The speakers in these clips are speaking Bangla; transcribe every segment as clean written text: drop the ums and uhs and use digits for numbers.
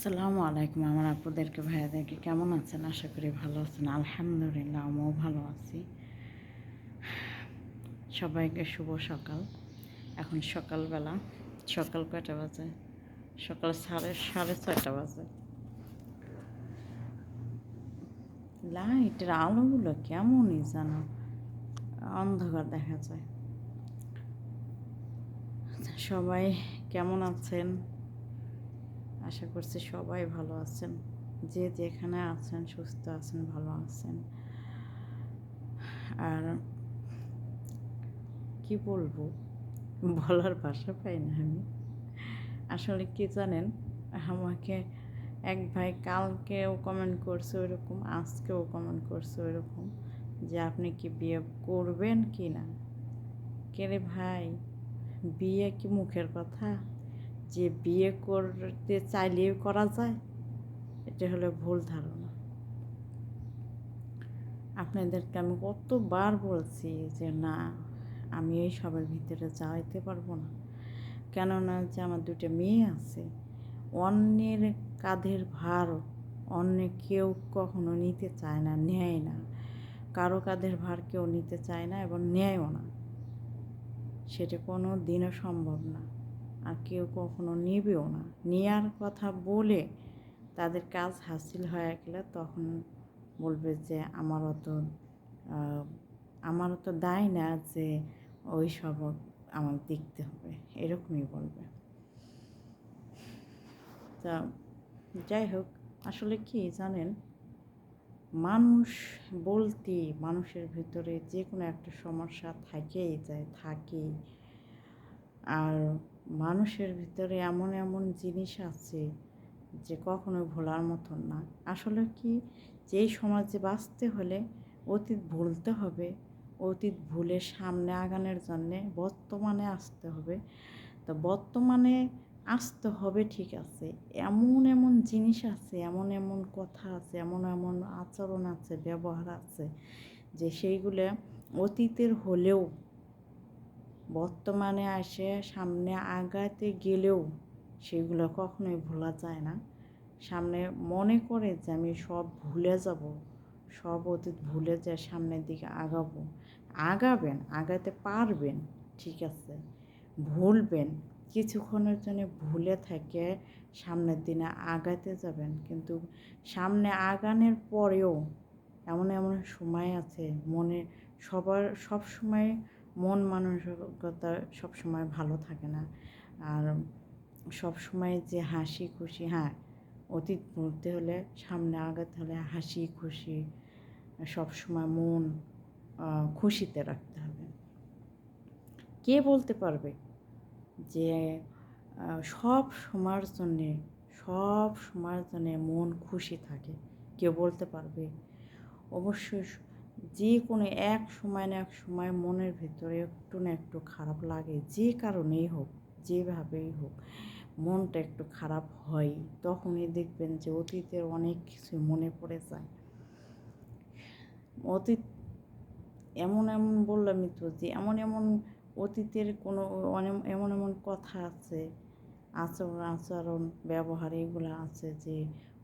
আসসালামু আলাইকুম আমার আপুদেরকে ভাইয়াদেরকে কেমন আছেন? আশা করি ভালো আছেন। আলহামদুলিল্লাহ আমিও ভালো আছি। সবাইকে শুভ সকাল। এখন সকালবেলা, সকাল কয়টা বাজে? সকাল সাড়ে ছয়টা বাজে। লাইটের আলোগুলো কেমনই যেন অন্ধকার দেখা যায়। সবাই কেমন আছেন? আশা করছি সবাই ভালো আছেন। যে যেখানে আছেন সুস্থ আছেন, ভালো আছেন। আর কি বলবো, বলার ভাষা পাই না আমি। আসলে কি জানেন, আমাকে এক ভাই কালকেও কমেন্ট করছে ওইরকম, আজকেও কমেন্ট করছে ওইরকম, যে আপনি কি বিয়ে করবেন কি না। কে রে ভাই, বিয়ে কি মুখের কথা? যে বিয়ে করতে চাইলেও করা যায়, এটা হলো ভুল ধারণা। আপনাদেরকে আমি কতবার বলছি যে না, আমি এই সবের ভিতরে যাইতে পারবো না। কেননা যে আমার দুটো মেয়ে আছে, অন্যের কাঁধের ভার অন্য কেউ কখনো নিতে চায় না, নেয় না। কারো কাঁধের ভার কেউ নিতে চায় না এবং নেয়ও না। সেটা কোনো দিনও সম্ভব না, আর কেউ কখনো নেবেও না। নেয়ার কথা বলে তাদের কাজ হাসিল হয়ে গেলে তখন বলবে যে আমারও তো দায় না যে ওই সব আমার দেখতে হবে, এরকমই বলবে। তা যাই হোক, আসলে কি জানেন, মানুষ বলতে মানুষের ভিতরে যে কোনো একটা সমস্যা থাকেই যায়, থাকেই। আর মানুষের ভিতরে এমন এমন জিনিস আছে যে কখনো ভোলার মতন না। আসলে কি, যেই সমাজে বাঁচতে হলে অতীত ভুলতে হবে, অতীত ভুলে সামনে আগানোর জন্যে বর্তমানে আসতে হবে। তো বর্তমানে আসতে হবে, ঠিক আছে। এমন এমন জিনিস আছে, এমন এমন কথা আছে, এমন এমন আচরণ আছে, ব্যবহার আছে, যে সেইগুলো অতীতের হলেও বর্তমানে আসে সামনে আগাতে গেলেও সেগুলো কখনোই ভোলা যায় না। সামনে মনে করে যে আমি সব ভুলে যাব, সব অতীত ভুলে যায় সামনের দিকে আগাবো। আগাবেন, আগাতে পারবেন, ঠিক আছে। ভুলবেন, কিছুক্ষণের জন্য ভুলে থেকে সামনের দিনে আগাতে যাবেন, কিন্তু সামনে আগানোর পরেও এমন এমন সময় আছে মনে, সব সময় মন মানসিকতা সব সময় ভালো থাকে না। আর সব সময় যে হাসি খুশি, হ্যাঁ, অতীত ভুলতে হলে সামনে আগাতে হলে হাসি খুশি সব সময় মন খুশিতে রাখতে হবে। কে বলতে পারবে যে সব সময়ের জন্যে মন খুশি থাকে? কেউ বলতে পারবে? অবশ্যই যে কোনো এক সময় না এক সময় মনের ভিতরে একটু না একটু খারাপ লাগে, যে কারণেই হোক, যেভাবেই হোক, মনটা একটু খারাপ হয়। তখনই দেখবেন যে অতীতের অনেক কিছু মনে পড়ে যায়। অতীত এমন এমন বললামই তো, যে এমন এমন অতীতের কোনো এমন এমন কথা আছে, আচরণ ব্যবহার এগুলো আছে যে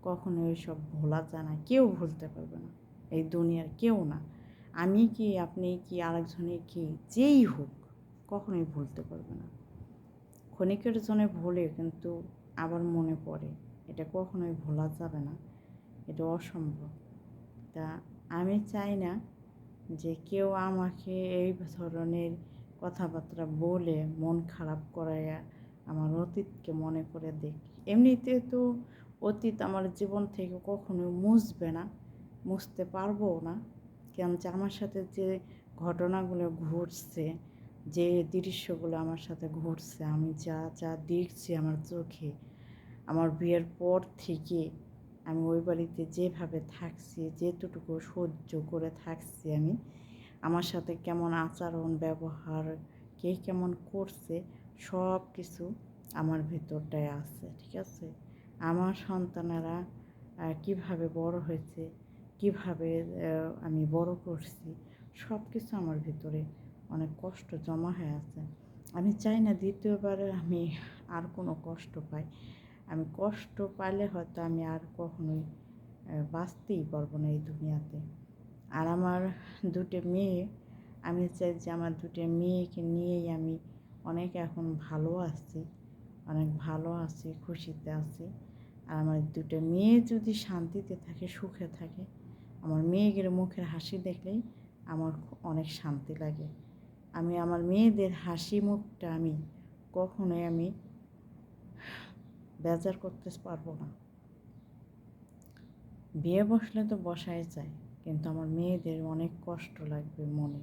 কখনো এসব ভোলা যায় না। কেউ ভুলতে পারবে না, এই দুনিয়ার কেউ না। আমি কি, আপনি কি, আরেকজনে কি, যেই হোক, কখনোই ভুলতে পারবে না। ক্ষণিকের জন্য ভুলে কিন্তু আবার মনে পড়ে, এটা কখনোই ভোলা যাবে না, এটা অসম্ভব। তা আমি চাই না যে কেউ আমাকে এই ধরনের কথাবার্তা বলে মন খারাপ করাইয়া আমার অতীতকে মনে করে দেখ। এমনিতে তো অতীত আমার জীবন থেকে কখনো মুছবে না, মুছতে পারবো না। কেন যে আমার সাথে যে ঘটনাগুলো ঘটছে, যে দৃশ্যগুলো আমার সাথে ঘটছে, আমি যা যা দেখছি আমার চোখে, আমার বিয়ের পর থেকে আমি ওই বাড়িতে যেভাবে থাকছি, যেটুকু সহ্য করে থাকছি আমি, আমার সাথে কেমন আচরণ ব্যবহার, কে কেমন করছে, সব কিছু আমার ভিতরটায় আছে, ঠিক আছে। আমার সন্তানেরা কীভাবে বড় হয়েছে, কীভাবে আমি বড় করছি, সব কিছু আমার ভিতরে অনেক কষ্ট জমা হয়ে আছে। আমি চাই না দ্বিতীয়বার আমি আর কোনো কষ্ট পাই। আমি কষ্ট পাইলে হয়তো আমি আর কখনোই বাঁচতেই পারবো না এই দুনিয়াতে। আর আমার দুটো মেয়ে, আমি চাই যে আমার দুটো মেয়েকে নিয়েই আমি অনেক এখন ভালো আছি, অনেক ভালো আছি, খুশিতে আছি। আর আমার দুটো মেয়ে যদি শান্তিতে থাকে, সুখে থাকে, আমার মেয়েদের মুখের হাসি দেখলেই আমার অনেক শান্তি লাগে। আমি আমার মেয়েদের হাসি মুখটা আমি কখনোই আমি বেজার করতে পারবো না। বিয়ে বসলে তো বসাই যায়, কিন্তু আমার মেয়েদের অনেক কষ্ট লাগবে মনে।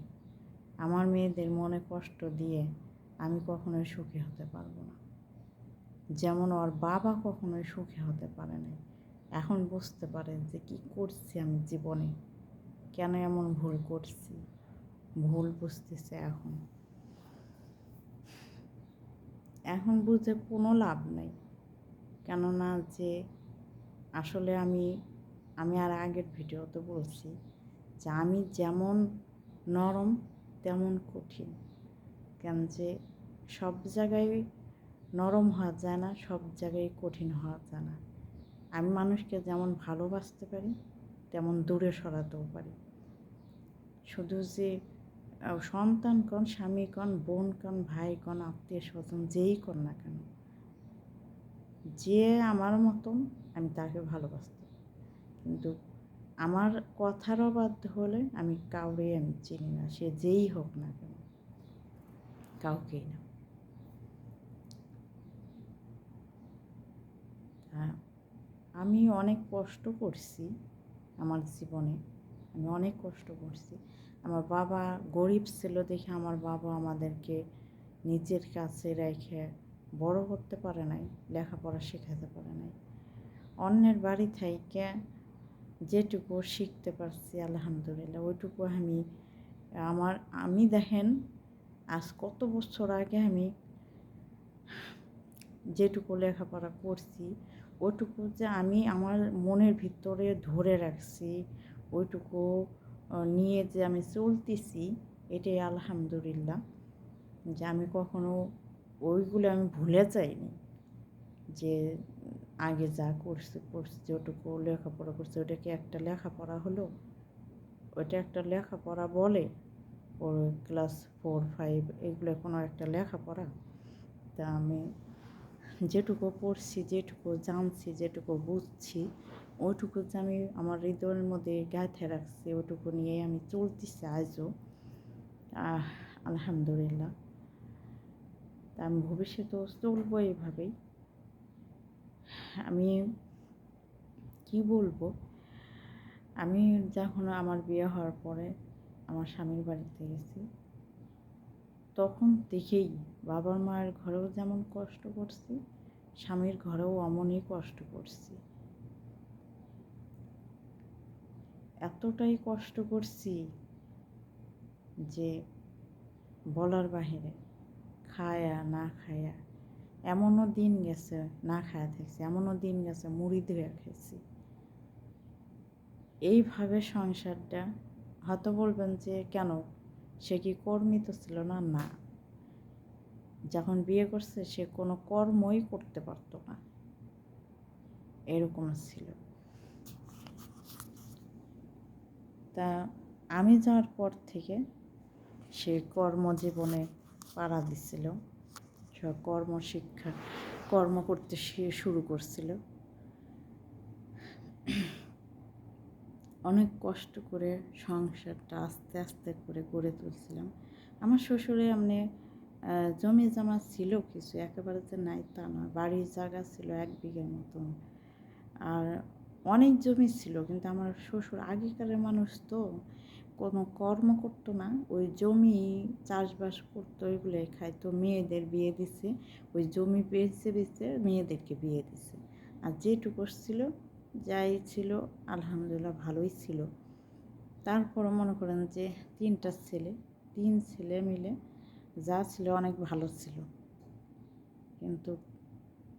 আমার মেয়েদের মনে কষ্ট দিয়ে আমি কখনোই সুখী হতে পারবো না। যেমন ওর বাবা কখনোই সুখী হতে পারে না। এখন বুঝতে পারে যে কী করছি আমি জীবনে, কেন এমন ভুল করছি, ভুল বুঝতেছে এখন। এখন বুঝে কোনো লাভ নেই, কেননা যে আসলে আমি আর আগের ভিডিওতে বলছি যে আমি যেমন নরম তেমন কঠিন। কেন যে সব জায়গায় নরম হওয়া যায় না, সব জায়গায় কঠিন হওয়া যায় না। আমি মানুষকে যেমন ভালোবাসতে পারি তেমন দূরে সরাতেও পারি। শুধু যে সন্তান কন, স্বামী কন, বোন কন, ভাই কন, আত্মীয় স্বজন যেই কর না কেন, যে আমার মতন আমি তাকে ভালোবাসতে, কিন্তু আমার কথার অবাধ্য হলে আমি কাউরেই আমি চিনি না, সে যেই হোক না কেন, কাউকেই না। হ্যাঁ, আমি অনেক কষ্ট করছি আমার জীবনে, আমি অনেক কষ্ট করছি। আমার বাবা গরিব ছিল দেখে আমার বাবা আমাদেরকে নিজের কাছে রেখে বড় করতে পারে নাই, লেখাপড়া শেখাতে পারে নাই। অন্যের বাড়ি থেকে যেটুকু শিখতে পারছি আলহামদুলিল্লাহ, ওইটুকু আমি দেখেন আজ কত বছর আগে আমি যেটুকু লেখাপড়া করছি ওইটুকু যে আমি আমার মনের ভিতরে ধরে রাখছি, ওইটুকু নিয়ে যে আমি চলতেছি, এটাই আলহামদুলিল্লাহ। যে আমি কখনো ওইগুলো আমি ভুলে যাইনি, যে আগে যা করছি যেটুকু লেখাপড়া করছি ওটাকে একটা লেখাপড়া হলো, ওইটা একটা লেখাপড়া বলে? ওর ক্লাস 4-5 এগুলো কোনো একটা লেখাপড়া? তা আমি যেটুকু পড়ছি, যেটুকু জানছি, যেটুকু বুঝছি, ওইটুকু যে আমি আমার হৃদয়ের মধ্যে গাঁথে রাখছি, ওইটুকু নিয়ে আমি চলতেছি আজও, আলহামদুলিল্লাহ। তা আমি ভবিষ্যতেও চলবো এইভাবেই। আমি কি বলবো, আমি যখন আমার বিয়ে হওয়ার পরে আমার স্বামীর বাড়িতে গেছি, তখন দেখেই বাবা মায়ের ঘরেও যেমন কষ্ট করছি, স্বামীর ঘরেও অমনই কষ্ট করছি। এতটাই কষ্ট করছি যে বলার বাহিরে, খায়া না খায়া, এমনও দিন গেছে না খায়া থাকছি, এমনও দিন গেছে মুড়ি ধুয়ে খেয়েছি। এইভাবে সংসারটা, হয়তো বলবেন যে কেন, সে কি কর্মিত ছিল না? না, যখন বিয়ে করছে সে কোনো কর্মই করতে পারতো না, এরকম ছিল। তা আমি যাওয়ার পর থেকে সে কর্মজীবনে পাড়া দিচ্ছিল, সব কর্ম করতে সে শুরু করছিল। অনেক কষ্ট করে সংসারটা আস্তে আস্তে করে গড়ে তুলছিলাম। আমার শ্বশুরে এমনি জমি জমা ছিল কিছু, একেবারে যে নাই তা না, বাড়ির জায়গা ছিল 1 বিঘের মতন, আর অনেক জমি ছিল। কিন্তু আমার শ্বশুর আগেকারের মানুষ তো কোনো কর্ম করতো না, ওই জমি চাষবাস করতো, ওইগুলোই খাইতো। মেয়েদের বিয়ে দিছে, ওই জমি বেচে বেচে মেয়েদেরকে বিয়ে দিছে। আর যেটুকু ছিল, যাই ছিল আলহামদুলিল্লাহ ভালোই ছিল। তারপরও মনে করেন যে 3 ছেলে মিলে যা ছিল অনেক ভালো ছিল, কিন্তু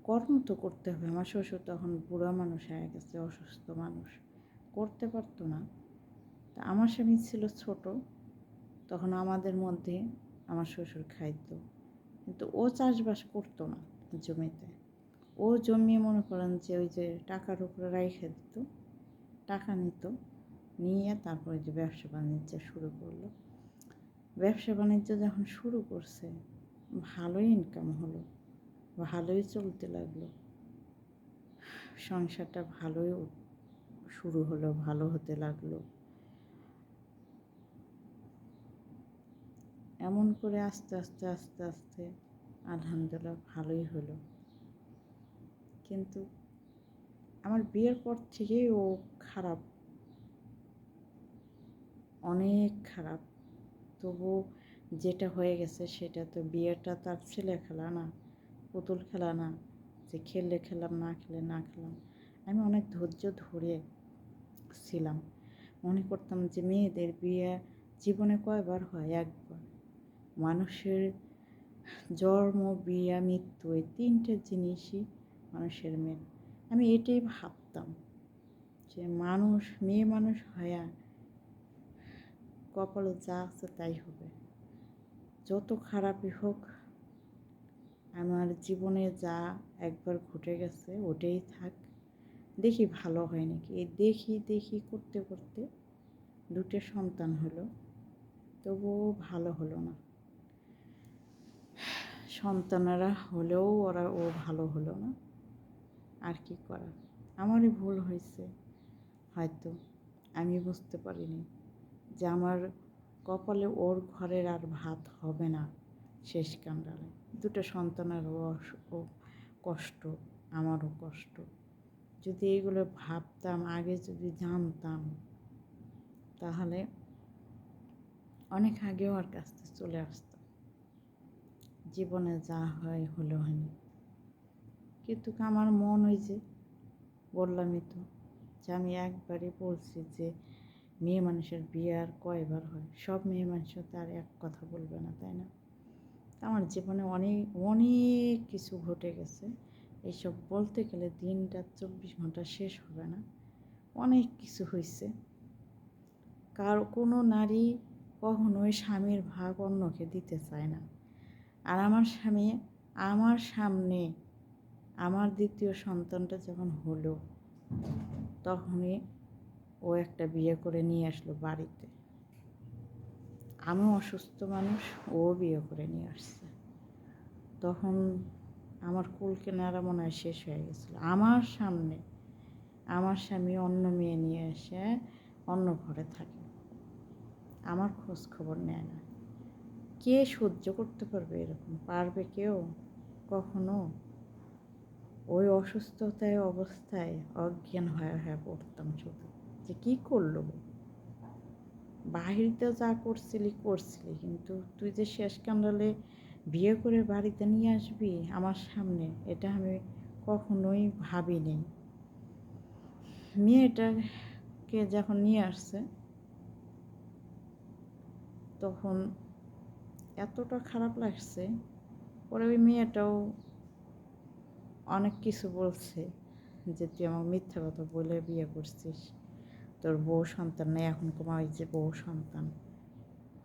কর্ম তো করতে হবে। আমার শ্বশুর তখন বুড়া মানুষ হয়ে গেছে, অসুস্থ মানুষ, করতে পারতো না। তা আমার স্বামী ছিল ছোট, তখন আমাদের মধ্যে আমার শ্বশুর খাইতো, কিন্তু ও চাষবাস করতো না জমিতে। ও জমিয়ে মনে করেন যে ওই যে টাকার উপরে রাইখে দিত, টাকা নিত, নিয়ে তারপরে যে ব্যবসা বাণিজ্য শুরু করলো। ব্যবসা বাণিজ্য যখন শুরু করছে ভালোই ইনকাম হলো, ভালোই চলতে লাগলো, সংসারটা ভালোই শুরু হলো, ভালো হতে লাগলো। এমন করে আস্তে আস্তে আস্তে আস্তে আলহামদুলিল্লাহ ভালোই হলো। কিন্তু আমার বিয়ের পর থেকেই ও খারাপ, অনেক খারাপ। তবু যেটা হয়ে গেছে সেটা তো, বিয়েটা তার ছেলে খেলা না, পুতুল খেলা না যে খেললে খেলাম, না খেলে না খেলাম। আমি অনেক ধৈর্য ধরে ছিলাম, মনে করতাম যে মেয়েদের বিয়ে জীবনে কয়বার হয়? একবার। মানুষের জন্ম, বিয়ে, মৃত্যু, এই তিনটে জিনিসই মানুষের মেন। আমি এটাই ভাবতাম যে মানুষ, মেয়ে মানুষ হয়া কপালে যা আছে তাই হবে, যত খারাপই হোক। আমার জীবনে যা একবার ঘটে গেছে ওটাই থাক, দেখি ভালো হয় নাকি। এই দেখি দেখি করতে করতে দুটো সন্তান হলো, তবুও ভালো হলো না। সন্তানেরা হলেও ও ভালো হলো না। আর কি করার, আমারই ভুল হয়েছে হয়তো, আমি বুঝতে পারিনি যে আমার কপালে ওর ঘরের আর ভাত হবে না শেষ কাণ্ডালে। দুটো সন্তানেরও কষ্ট, আমারও কষ্ট। যদি এগুলো ভাবতাম, আগে যদি জানতাম, তাহলে অনেক আগে ওর কাছ থেকে চলে আসতাম। জীবনে যা হয় হলো হয়নি, কিন্তু আমার মন ওই যে বললামই তো, যে আমি একবারই বলছি যে মেয়ে মানুষের বিয়ে আর কয়বার হয়? সব মেয়ে মানুষও তার এক কথা বলবে না, তাই না? আমার জীবনে অনেক অনেক কিছু ঘটে গেছে, এইসব বলতে গেলে দিনটা 24 ঘন্টা শেষ হবে না। অনেক কিছু হয়েছে। কোনো নারী কখনোই স্বামীর ভাগ অন্যকে দিতে চায় না। আর আমার স্বামী আমার সামনে আমার দ্বিতীয় সন্তানটা যখন হলো, তখনই ও একটা বিয়ে করে নিয়ে আসলো বাড়িতে। আমি অসুস্থ মানুষ, ও বিয়ে করে নিয়ে আসছে। তখন আমার কুল কেনারা মনে হয় শেষ হয়ে গেছিলো। আমার সামনে আমার স্বামী অন্য মেয়ে নিয়ে এসে অন্য ঘরে থাকে, আমার খোঁজ খবর নেয় না। কে সহ্য করতে পারবে এরকম? পারবে কেউ কখনো? ওই অসুস্থতায় অবস্থায় অজ্ঞান হয়ে হয়ে পড়তাম শুধু, যে কী করলো। বাহিরতে যা করছিলি, কিন্তু তুই যে শেষ কাণ্ডালে বিয়ে করে বাড়িতে নিয়ে আসবি আমার সামনে, এটা আমি কখনোই ভাবিনি। মেয়েটাকে যখন নিয়ে আসছে তখন এতটা খারাপ লাগছে। পরে ওই মেয়েটাও অনেক কিছু বলছে, যে তুই আমার মিথ্যা কথা বলে বিয়ে করছিস, তোর বউ সন্তান নেই, এখন কমাই যে বউ সন্তান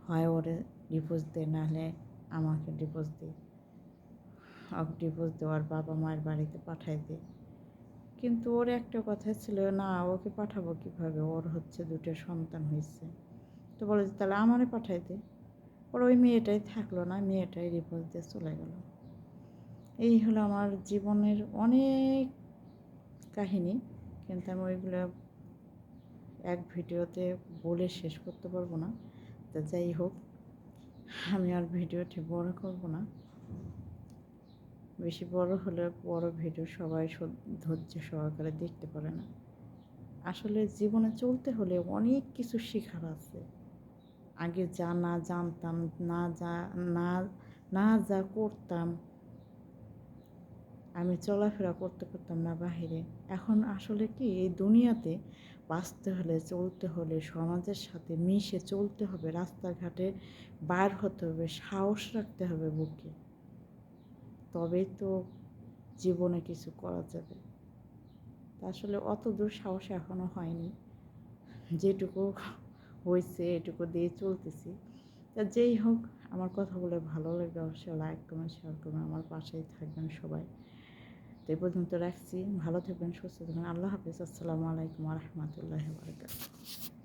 হয়, ওরে ডিভোর্স দে, নাহলে আমাকে ডিভোর্স দে, ডিভোর্স দেওয়ার বাবা মায়ের বাড়িতে পাঠাই দে। কিন্তু ওর একটা কথা ছিল, না ওকে পাঠাবো কীভাবে, ওর হচ্ছে দুটো সন্তান হয়েছে। তো বলে যে তাহলে আমারে পাঠাই দে। ওর ওই মেয়েটাই থাকলো না, মেয়েটাই ডিভোর্স দিয়ে চলে গেল। এই হলো আমার জীবনের অনেক কাহিনী, কিন্তু আমি ওইগুলো এক ভিডিওতে বলে শেষ করতে পারবো না। তো যাই হোক, আমি আর ভিডিওটি বড় করব না। বেশি বড় হলে বড় ভিডিও সবাই ধৈর্য সহকারে দেখতে পারে না। আসলে জীবনে চলতে হলে অনেক কিছু শেখার আছে। আগে যা না জানতাম, না না যা করতাম, আমি চলাফেরা করতে পারতাম না বাহিরে। এখন আসলে কি, এই দুনিয়াতে বাঁচতে হলে, চলতে হলে, সমাজের সাথে মিশে চলতে হবে, রাস্তাঘাটে বার হতে হবে, সাহস রাখতে হবে বুকে, তবেই তো জীবনে কিছু করা যাবে। আসলে অত দূর সাহস এখনও হয়নি, যেটুকু হয়েছে এটুকু দিয়ে চলতেছি। তা যেই হোক, আমার কথা বলে ভালো লাগবে, অবশ্যই লাইক কমেন্ট শেয়ার করবেন, আমার পাশেই থাকবেন সবাই। তো এই পর্যন্ত রাখছি। ভালো থাকবেন, সুস্থ থাকবেন। আল্লাহ হাফিজ। আসসালামু আলাইকুম ওয়া রাহমাতুল্লাহি ওয়া বারাকাতুহু।